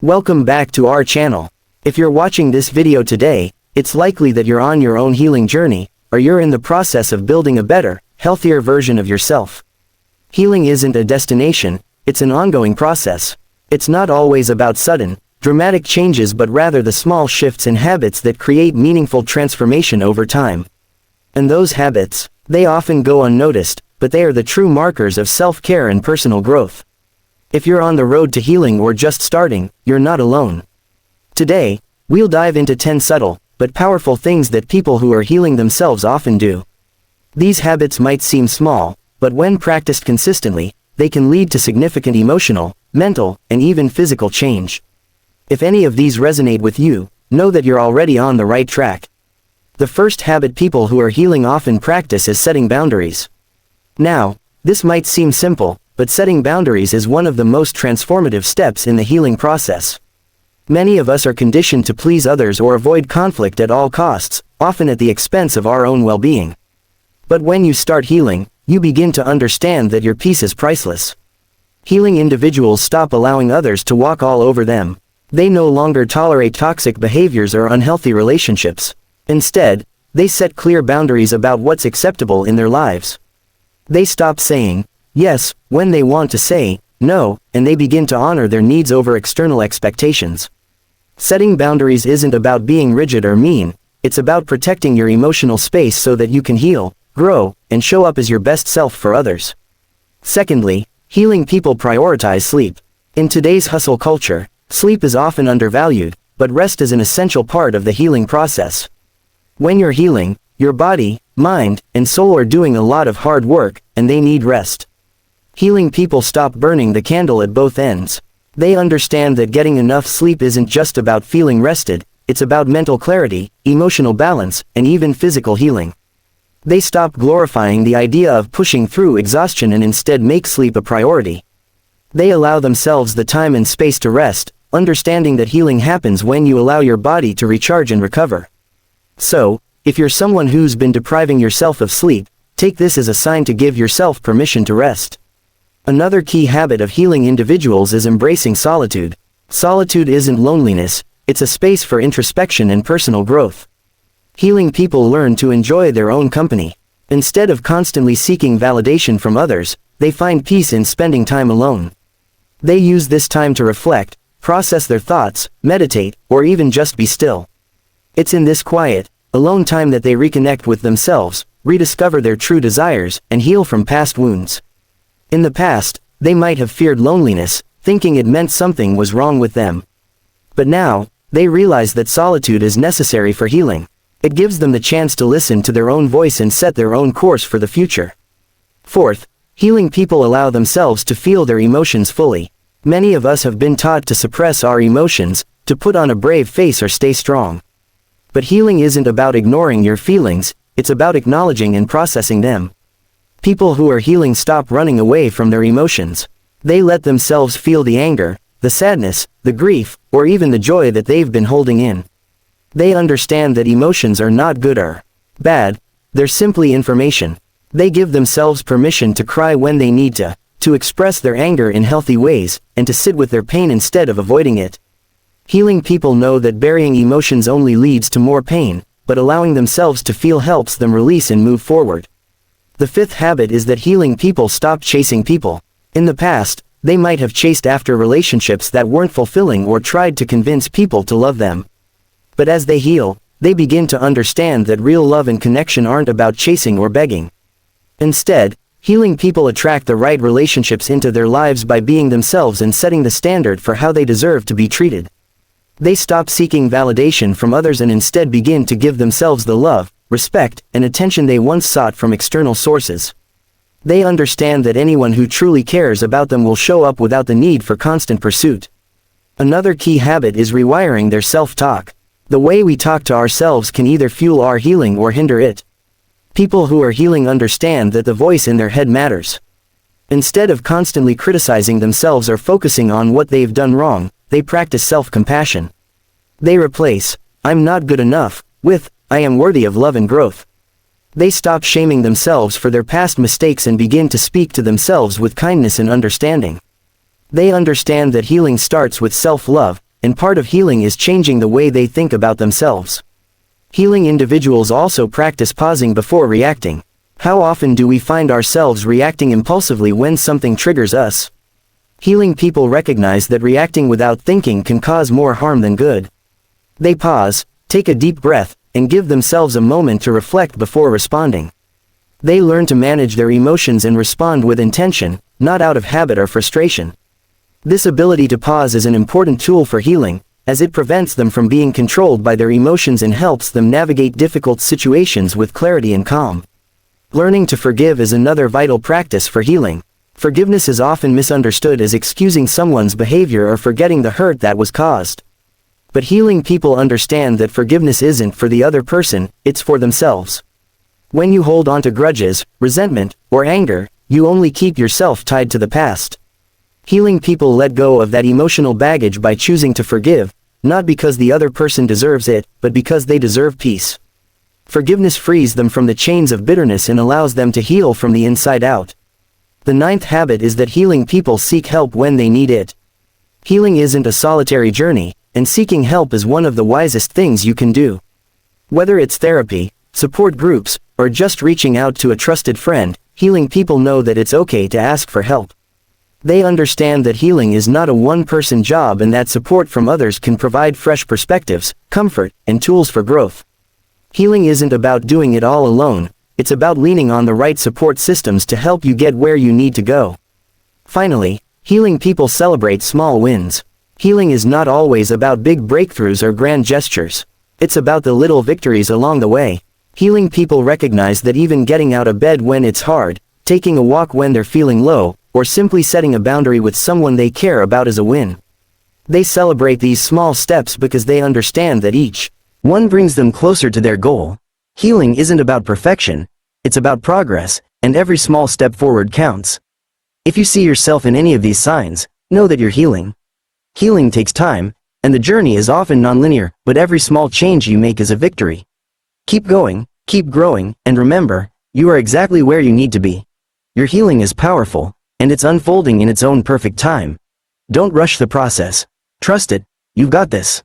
Welcome back to our channel. If you're watching this video today, it's likely that you're on your own healing journey, or you're in the process of building a better, healthier version of yourself. Healing isn't a destination, it's an ongoing process. It's not always about sudden, dramatic changes but rather the small shifts in habits that create meaningful transformation over time. And those habits, they often go unnoticed, but they are the true markers of self-care and personal growth. If you're on the road to healing or just starting, you're not alone. Today, we'll dive into 10 subtle, but powerful things that people who are healing themselves often do. These habits might seem small, but when practiced consistently, they can lead to significant emotional, mental, and even physical change. If any of these resonate with you, know that you're already on the right track. The first habit people who are healing often practice is setting boundaries. Now, this might seem simple, but setting boundaries is one of the most transformative steps in the healing process. Many of us are conditioned to please others or avoid conflict at all costs, often at the expense of our own well-being. But when you start healing, you begin to understand that your peace is priceless. Healing individuals stop allowing others to walk all over them. They no longer tolerate toxic behaviors or unhealthy relationships. Instead, they set clear boundaries about what's acceptable in their lives. They stop saying yes when they want to say no, and they begin to honor their needs over external expectations. Setting boundaries isn't about being rigid or mean, it's about protecting your emotional space so that you can heal, grow, and show up as your best self for others. Secondly, healing people prioritize sleep. In today's hustle culture, sleep is often undervalued, but rest is an essential part of the healing process. When you're healing, your body, mind, and soul are doing a lot of hard work, and they need rest. Healing people stop burning the candle at both ends. They understand that getting enough sleep isn't just about feeling rested, it's about mental clarity, emotional balance, and even physical healing. They stop glorifying the idea of pushing through exhaustion and instead make sleep a priority. They allow themselves the time and space to rest, understanding that healing happens when you allow your body to recharge and recover. So, if you're someone who's been depriving yourself of sleep, take this as a sign to give yourself permission to rest. Another key habit of healing individuals is embracing solitude. Solitude isn't loneliness, it's a space for introspection and personal growth. Healing people learn to enjoy their own company. Instead of constantly seeking validation from others, they find peace in spending time alone. They use this time to reflect, process their thoughts, meditate, or even just be still. It's in this quiet, alone time that they reconnect with themselves, rediscover their true desires, and heal from past wounds. In the past, they might have feared loneliness, thinking it meant something was wrong with them. But now, they realize that solitude is necessary for healing. It gives them the chance to listen to their own voice and set their own course for the future. Fourth, healing people allow themselves to feel their emotions fully. Many of us have been taught to suppress our emotions, to put on a brave face or stay strong. But healing isn't about ignoring your feelings, it's about acknowledging and processing them. People who are healing stop running away from their emotions. They let themselves feel the anger, the sadness, the grief, or even the joy that they've been holding in. They understand that emotions are not good or bad, they're simply information. They give themselves permission to cry when they need to express their anger in healthy ways, and to sit with their pain instead of avoiding it. Healing people know that burying emotions only leads to more pain, but allowing themselves to feel helps them release and move forward. The fifth habit is that healing people stop chasing people. In the past, they might have chased after relationships that weren't fulfilling or tried to convince people to love them. But as they heal, they begin to understand that real love and connection aren't about chasing or begging. Instead, healing people attract the right relationships into their lives by being themselves and setting the standard for how they deserve to be treated. They stop seeking validation from others and instead begin to give themselves the love, respect, and attention they once sought from external sources. They understand that anyone who truly cares about them will show up without the need for constant pursuit. Another key habit is rewiring their self-talk. The way we talk to ourselves can either fuel our healing or hinder it. People who are healing understand that the voice in their head matters. Instead of constantly criticizing themselves or focusing on what they've done wrong, they practice self-compassion. They replace, "I'm not good enough," with, "I am worthy of love and growth." They stop shaming themselves for their past mistakes and begin to speak to themselves with kindness and understanding. They understand that healing starts with self-love, and part of healing is changing the way they think about themselves. Healing individuals also practice pausing before reacting. How often do we find ourselves reacting impulsively when something triggers us? Healing people recognize that reacting without thinking can cause more harm than good. They pause, take a deep breath, and give themselves a moment to reflect before responding. They learn to manage their emotions and respond with intention, not out of habit or frustration. This ability to pause is an important tool for healing, as it prevents them from being controlled by their emotions and helps them navigate difficult situations with clarity and calm. Learning to forgive is another vital practice for healing. Forgiveness is often misunderstood as excusing someone's behavior or forgetting the hurt that was caused. But healing people understand that forgiveness isn't for the other person, it's for themselves. When you hold on to grudges, resentment, or anger, you only keep yourself tied to the past. Healing people let go of that emotional baggage by choosing to forgive, not because the other person deserves it, but because they deserve peace. Forgiveness frees them from the chains of bitterness and allows them to heal from the inside out. The ninth habit is that healing people seek help when they need it. Healing isn't a solitary journey, and seeking help is one of the wisest things you can do. Whether it's therapy, support groups, or just reaching out to a trusted friend, healing people know that it's okay to ask for help. They understand that healing is not a one-person job and that support from others can provide fresh perspectives, comfort, and tools for growth. Healing isn't about doing it all alone, it's about leaning on the right support systems to help you get where you need to go. Finally, healing people celebrate small wins. Healing is not always about big breakthroughs or grand gestures. It's about the little victories along the way. Healing people recognize that even getting out of bed when it's hard, taking a walk when they're feeling low, or simply setting a boundary with someone they care about is a win. They celebrate these small steps because they understand that each one brings them closer to their goal. Healing isn't about perfection, it's about progress, and every small step forward counts. If you see yourself in any of these signs, know that you're healing. Healing takes time, and the journey is often nonlinear, but every small change you make is a victory. Keep going, keep growing, and remember, you are exactly where you need to be. Your healing is powerful, and it's unfolding in its own perfect time. Don't rush the process. Trust it, you've got this.